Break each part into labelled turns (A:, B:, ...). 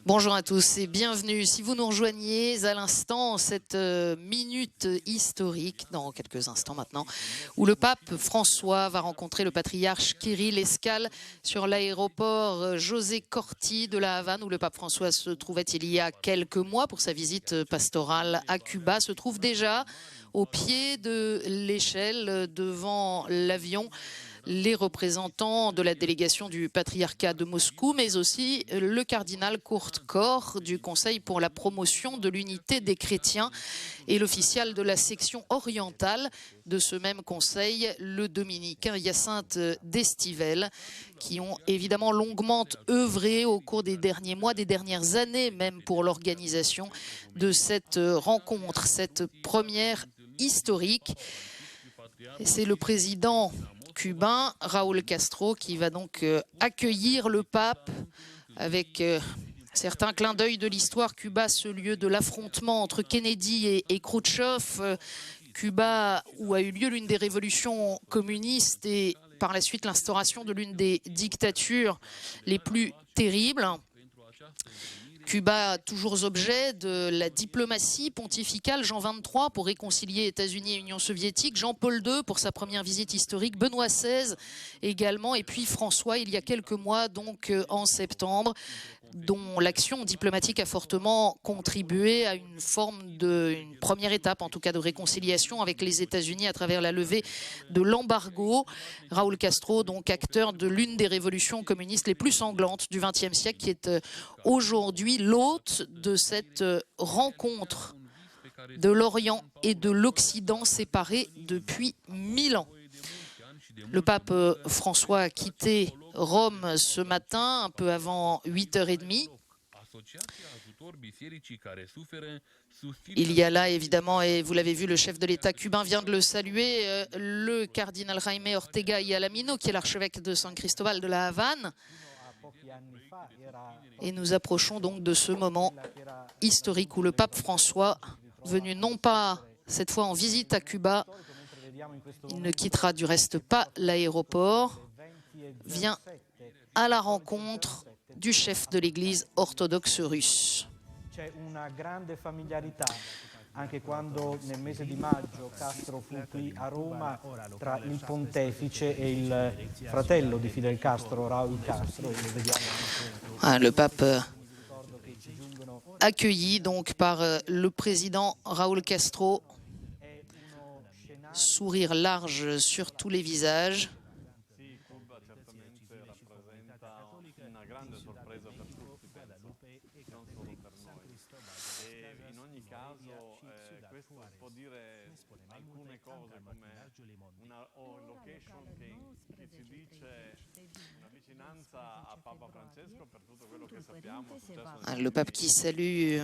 A: Bonjour à tous et bienvenue. Si vous nous rejoignez à l'instant, cette minute historique, dans quelques instants maintenant, où le pape François va rencontrer le patriarche Kirill, escale sur l'aéroport José Corti de la Havane, où le pape François se trouvait il y a quelques mois pour sa visite pastorale à Cuba, se trouve déjà au pied de l'échelle devant l'avion les représentants de la délégation du patriarcat de Moscou, mais aussi le cardinal Kurt Koch du Conseil pour la promotion de l'unité des chrétiens et l'official de la section orientale de ce même conseil, le dominicain Hyacinthe d'Estivelle, qui ont évidemment longuement œuvré au cours des derniers mois, des dernières années même, pour l'organisation de cette rencontre, cette première historique. C'est le président cubain, Raúl Castro, qui va donc accueillir le pape avec certains clins d'œil de l'histoire. Cuba, ce lieu de l'affrontement entre Kennedy et Khrouchtchev. Cuba, où a eu lieu l'une des révolutions communistes et par la suite l'instauration de l'une des dictatures les plus terribles. Cuba, toujours objet de la diplomatie pontificale, Jean XXIII pour réconcilier États-Unis et Union soviétique, Jean-Paul II pour sa première visite historique, Benoît XVI également, et puis François il y a quelques mois, donc en septembre, dont l'action diplomatique a fortement contribué à une première étape, en tout cas de réconciliation avec les États-Unis à travers la levée de l'embargo. Raúl Castro, donc acteur de l'une des révolutions communistes les plus sanglantes du XXe siècle, qui est aujourd'hui l'hôte de cette rencontre de l'Orient et de l'Occident séparés depuis 1000 ans. Le pape François a quitté Rome ce matin, un peu avant 8h30. Il y a là, évidemment, et vous l'avez vu, le chef de l'État cubain vient de le saluer, le cardinal Jaime Ortega y Alamino, qui est l'archevêque de San Cristóbal de la Havane. Et nous approchons donc de ce moment historique où le pape François, venu non pas cette fois en visite à Cuba, il ne quittera du reste pas l'aéroport, vient à la rencontre du chef de l'Église orthodoxe russe.
B: Anche quando nel mese di maggio Castro fu qui a Roma tra il pontefice e il fratello di Fidel Castro, Raúl Castro.
A: Le pape accueilli donc par le président Raúl Castro, sourire large sur tous les visages. Le pape qui salue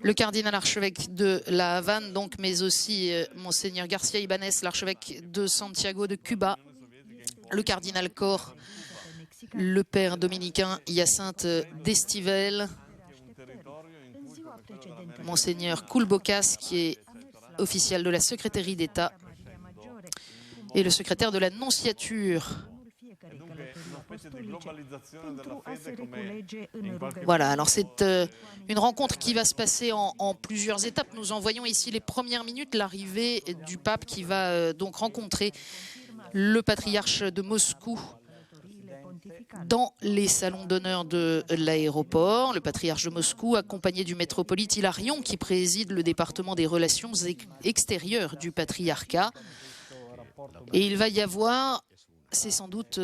A: le cardinal archevêque de la Havane, donc, mais aussi Monseigneur Garcia Ibanez, l'archevêque de Santiago de Cuba, le cardinal Koch, le père dominicain Hyacinthe d'Estivelle, Monseigneur Koulbokas, qui est officiel de la secrétaire d'État, et le secrétaire de la nonciature. Voilà, alors c'est une rencontre qui va se passer en plusieurs étapes. Nous en voyons ici les premières minutes, l'arrivée du pape qui va donc rencontrer le patriarche de Moscou dans les salons d'honneur de l'aéroport. Le patriarche de Moscou, accompagné du métropolite Hilarion, qui préside le département des relations extérieures du patriarcat. Et il va y avoir, c'est sans doute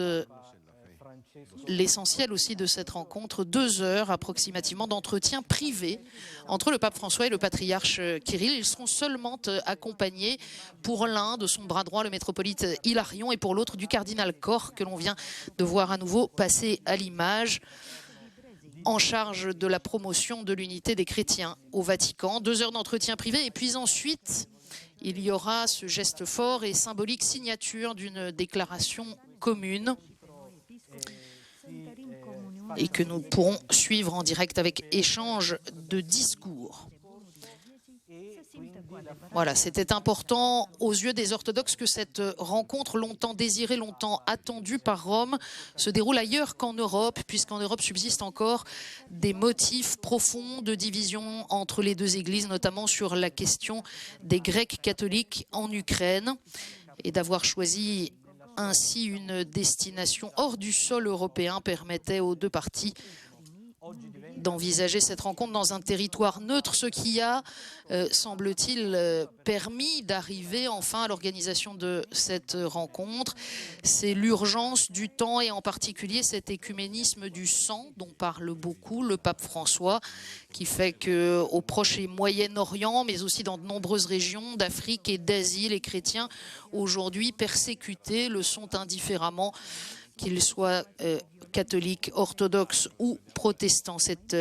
A: l'essentiel aussi de cette rencontre, 2 heures approximativement d'entretien privé entre le pape François et le patriarche Kirill. Ils seront seulement accompagnés pour l'un de son bras droit, le métropolite Hilarion, et pour l'autre du cardinal Koch, que l'on vient de voir à nouveau passer à l'image, en charge de la promotion de l'unité des chrétiens au Vatican. 2 heures d'entretien privé, et puis ensuite, il y aura ce geste fort et symbolique, signature d'une déclaration commune, et que nous pourrons suivre en direct avec échange de discours. Voilà, c'était important aux yeux des orthodoxes que cette rencontre longtemps désirée, longtemps attendue par Rome se déroule ailleurs qu'en Europe, puisqu'en Europe subsistent encore des motifs profonds de division entre les deux églises, notamment sur la question des Grecs catholiques en Ukraine, et d'avoir choisi ainsi une destination hors du sol européen permettait aux deux parties d'envisager cette rencontre dans un territoire neutre, ce qui a, semble-t-il, permis d'arriver enfin à l'organisation de cette rencontre. C'est l'urgence du temps et en particulier cet écuménisme du sang dont parle beaucoup le pape François, qui fait qu'au Proche et Moyen-Orient, mais aussi dans de nombreuses régions d'Afrique et d'Asie, les chrétiens aujourd'hui persécutés le sont indifféremment, qu'ils soient catholiques, orthodoxes ou protestants. Cet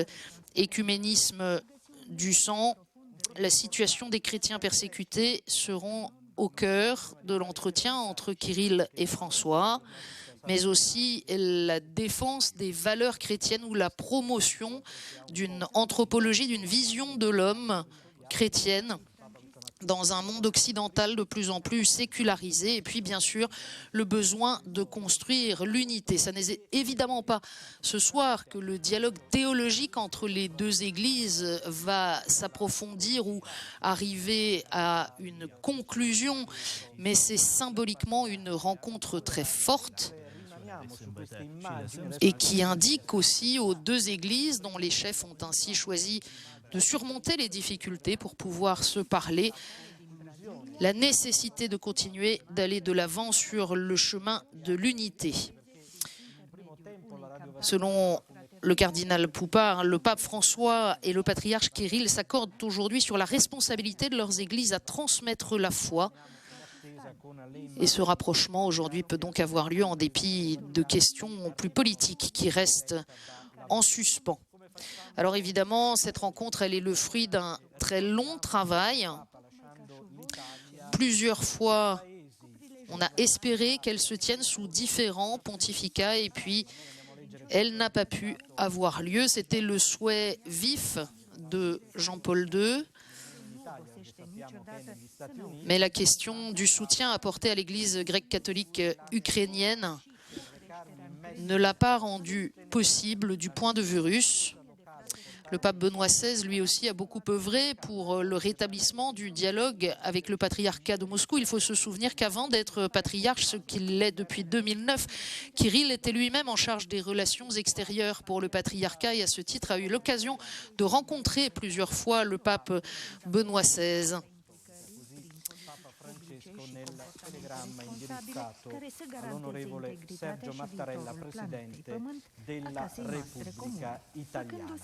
A: écuménisme du sang, la situation des chrétiens persécutés seront au cœur de l'entretien entre Kirill et François, mais aussi la défense des valeurs chrétiennes ou la promotion d'une anthropologie, d'une vision de l'homme chrétienne dans un monde occidental de plus en plus sécularisé, et puis bien sûr le besoin de construire l'unité. Ça n'est évidemment pas ce soir que le dialogue théologique entre les deux églises va s'approfondir ou arriver à une conclusion, mais c'est symboliquement une rencontre très forte et qui indique aussi aux deux églises, dont les chefs ont ainsi choisi de surmonter les difficultés pour pouvoir se parler, la nécessité de continuer d'aller de l'avant sur le chemin de l'unité. Selon le cardinal Poupard, le pape François et le patriarche Kirill s'accordent aujourd'hui sur la responsabilité de leurs églises à transmettre la foi. Et ce rapprochement aujourd'hui peut donc avoir lieu en dépit de questions plus politiques qui restent en suspens. Alors évidemment, cette rencontre, elle est le fruit d'un très long travail. Plusieurs fois, on a espéré qu'elle se tienne sous différents pontificats et puis elle n'a pas pu avoir lieu. C'était le souhait vif de Jean-Paul II. Mais la question du soutien apporté à l'Église grecque catholique ukrainienne ne l'a pas rendu possible du point de vue russe. Le pape Benoît XVI, lui aussi, a beaucoup œuvré pour le rétablissement du dialogue avec le patriarcat de Moscou. Il faut se souvenir qu'avant d'être patriarche, ce qu'il l'est depuis 2009, Kirill était lui-même en charge des relations extérieures pour le patriarcat et à ce titre a eu l'occasion de rencontrer plusieurs fois le pape Benoît XVI.
B: All'onorevole Sergio Mattarella, Presidente della Repubblica Italiana.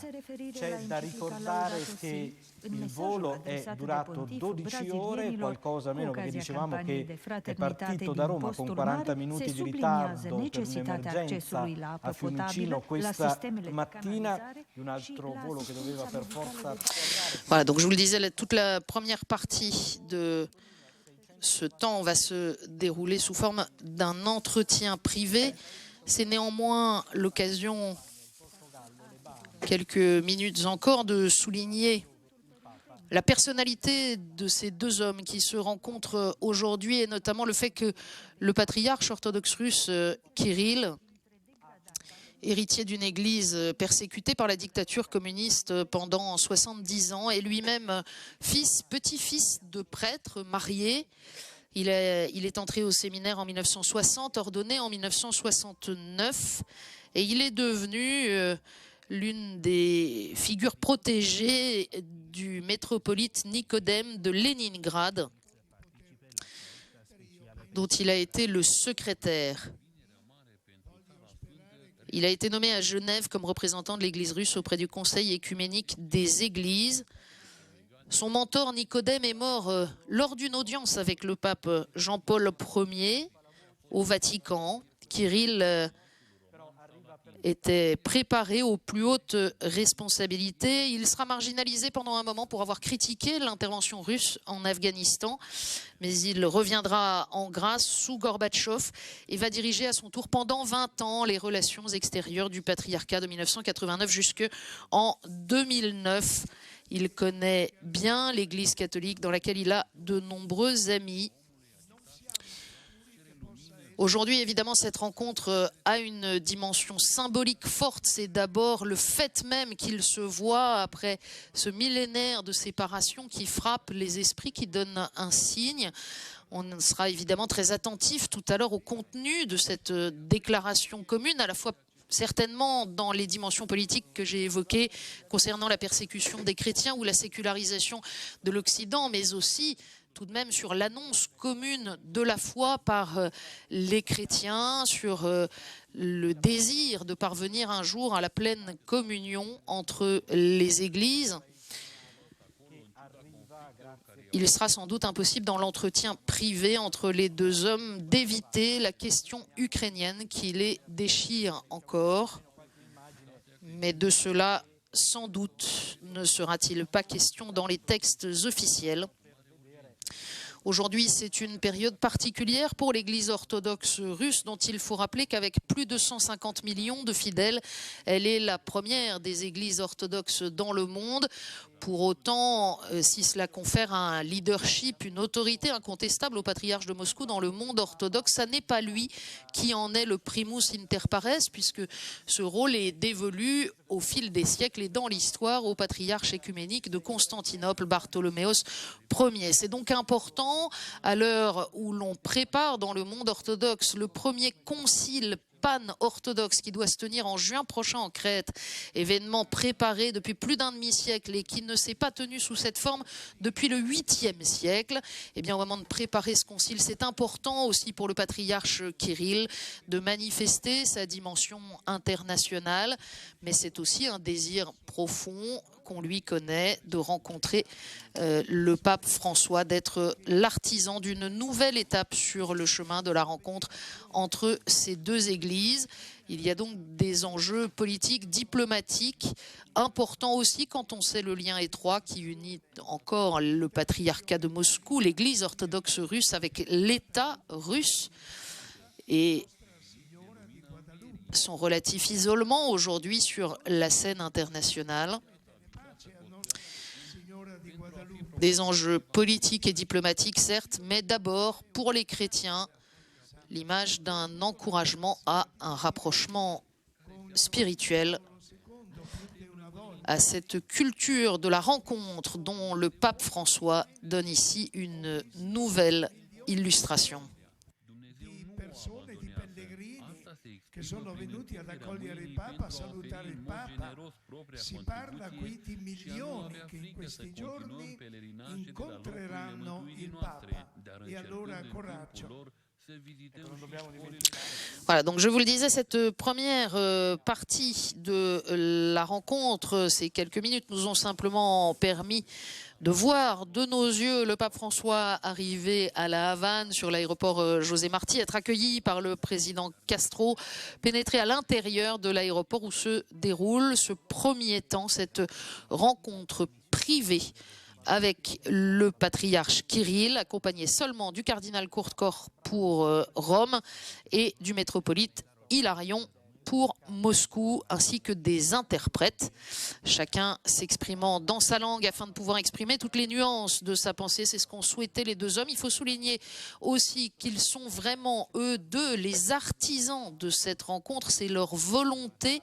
B: C'è da ricordare che il volo è durato 12 ore, qualcosa meno, perché dicevamo che è partito da Roma con 40 minuti di ritardo per un'emergenza a Fiumicino questa mattina, di un altro volo che doveva per forza...
A: Voilà, donc je vous le disais, toute la première partie de ce temps va se dérouler sous forme d'un entretien privé. C'est néanmoins l'occasion, quelques minutes encore, de souligner la personnalité de ces deux hommes qui se rencontrent aujourd'hui et notamment le fait que le patriarche orthodoxe russe Kirill, héritier d'une église persécutée par la dictature communiste pendant 70 ans, est lui-même petit-fils de prêtre marié. Il est entré au séminaire en 1960, ordonné en 1969, et il est devenu l'une des figures protégées du métropolite Nicodème de Leningrad, dont il a été le secrétaire. Il a été nommé à Genève comme représentant de l'Église russe auprès du Conseil écuménique des Églises. Son mentor Nicodème est mort lors d'une audience avec le pape Jean-Paul Ier au Vatican. Kirill était préparé aux plus hautes responsabilités. Il sera marginalisé pendant un moment pour avoir critiqué l'intervention russe en Afghanistan, mais il reviendra en grâce sous Gorbatchev et va diriger à son tour pendant 20 ans les relations extérieures du patriarcat de 1989 jusqu'en 2009. Il connaît bien l'Église catholique dans laquelle il a de nombreux amis. Aujourd'hui, évidemment, cette rencontre a une dimension symbolique forte. C'est d'abord le fait même qu'il se voit après ce millénaire de séparation qui frappe les esprits, qui donne un signe. On sera évidemment très attentif tout à l'heure au contenu de cette déclaration commune, à la fois certainement dans les dimensions politiques que j'ai évoquées concernant la persécution des chrétiens ou la sécularisation de l'Occident, mais aussi tout de même sur l'annonce commune de la foi par les chrétiens, sur le désir de parvenir un jour à la pleine communion entre les églises. Il sera sans doute impossible dans l'entretien privé entre les deux hommes d'éviter la question ukrainienne qui les déchire encore. Mais de cela, sans doute, ne sera-t-il pas question dans les textes officiels. Aujourd'hui, c'est une période particulière pour l'Église orthodoxe russe dont il faut rappeler qu'avec plus de 150 millions de fidèles, elle est la première des églises orthodoxes dans le monde. Pour autant, si cela confère un leadership, une autorité incontestable au patriarche de Moscou dans le monde orthodoxe, ça n'est pas lui qui en est le primus inter pares, puisque ce rôle est dévolu au fil des siècles et dans l'histoire au patriarche écuménique de Constantinople, Bartholoméos Ier. C'est donc important, à l'heure où l'on prépare dans le monde orthodoxe le premier concile pan-orthodoxe qui doit se tenir en juin prochain en Crète, événement préparé depuis plus d'un demi-siècle et qui ne s'est pas tenu sous cette forme depuis le 8e siècle. Eh bien, au moment de préparer ce concile, c'est important aussi pour le patriarche Kirill de manifester sa dimension internationale, mais c'est aussi un désir profond qu'on lui connaît de rencontrer le pape François, d'être l'artisan d'une nouvelle étape sur le chemin de la rencontre entre ces deux églises. Il y a donc des enjeux politiques, diplomatiques, importants aussi quand on sait le lien étroit qui unit encore le patriarcat de Moscou, l'église orthodoxe russe avec l'État russe. Et son relatif isolement aujourd'hui sur la scène internationale. Des enjeux politiques et diplomatiques, certes, mais d'abord, pour les chrétiens, l'image d'un encouragement à un rapprochement spirituel, à cette culture de la rencontre dont le pape François donne ici une nouvelle illustration.
C: Che sono venuti ad accogliere il Papa, a salutare il Papa. Si parla qui di milioni che in questi giorni incontreranno il Papa. E allora coraggio.
A: Voilà, donc je vous le disais, cette première partie de la rencontre, ces quelques minutes nous ont simplement permis de voir de nos yeux le pape François arriver à la Havane sur l'aéroport José Martí, être accueilli par le président Castro, pénétrer à l'intérieur de l'aéroport où se déroule ce premier temps, cette rencontre privée avec le patriarche Kirill, accompagné seulement du cardinal Courtcort pour Rome et du métropolite Hilarion pour Moscou, ainsi que des interprètes, chacun s'exprimant dans sa langue afin de pouvoir exprimer toutes les nuances de sa pensée. C'est ce qu'ont souhaité les deux hommes. Il faut souligner aussi qu'ils sont vraiment, eux deux, les artisans de cette rencontre. C'est leur volonté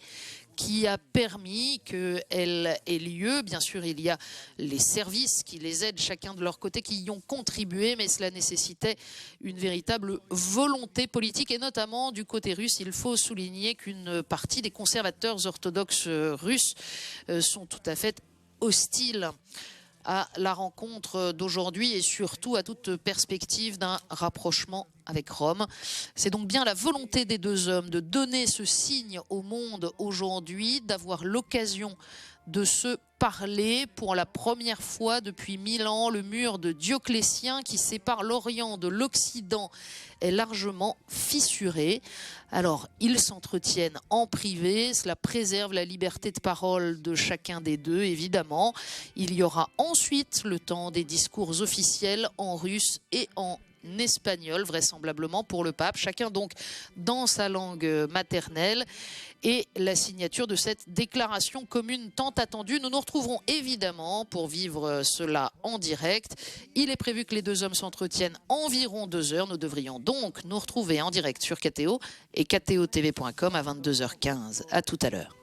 A: qui a permis qu'elle ait lieu. Bien sûr, il y a les services qui les aident chacun de leur côté, qui y ont contribué, mais cela nécessitait une véritable volonté politique, et notamment du côté russe. Il faut souligner qu'une partie des conservateurs orthodoxes russes sont tout à fait hostiles à la rencontre d'aujourd'hui et surtout à toute perspective d'un rapprochement avec Rome. C'est donc bien la volonté des deux hommes de donner ce signe au monde aujourd'hui, d'avoir l'occasion de se parler pour la première fois depuis 1000 ans. Le mur de Dioclétien qui sépare l'Orient de l'Occident est largement fissuré. Alors, ils s'entretiennent en privé, cela préserve la liberté de parole de chacun des deux, évidemment. Il y aura ensuite le temps des discours officiels en russe et en espagnol, vraisemblablement pour le pape, chacun donc dans sa langue maternelle, et la signature de cette déclaration commune tant attendue. Nous nous retrouverons évidemment pour vivre cela en direct. Il est prévu que les deux hommes s'entretiennent environ 2 heures. Nous devrions donc nous retrouver en direct sur KTO et ktotv.com à 22h15. À tout à l'heure.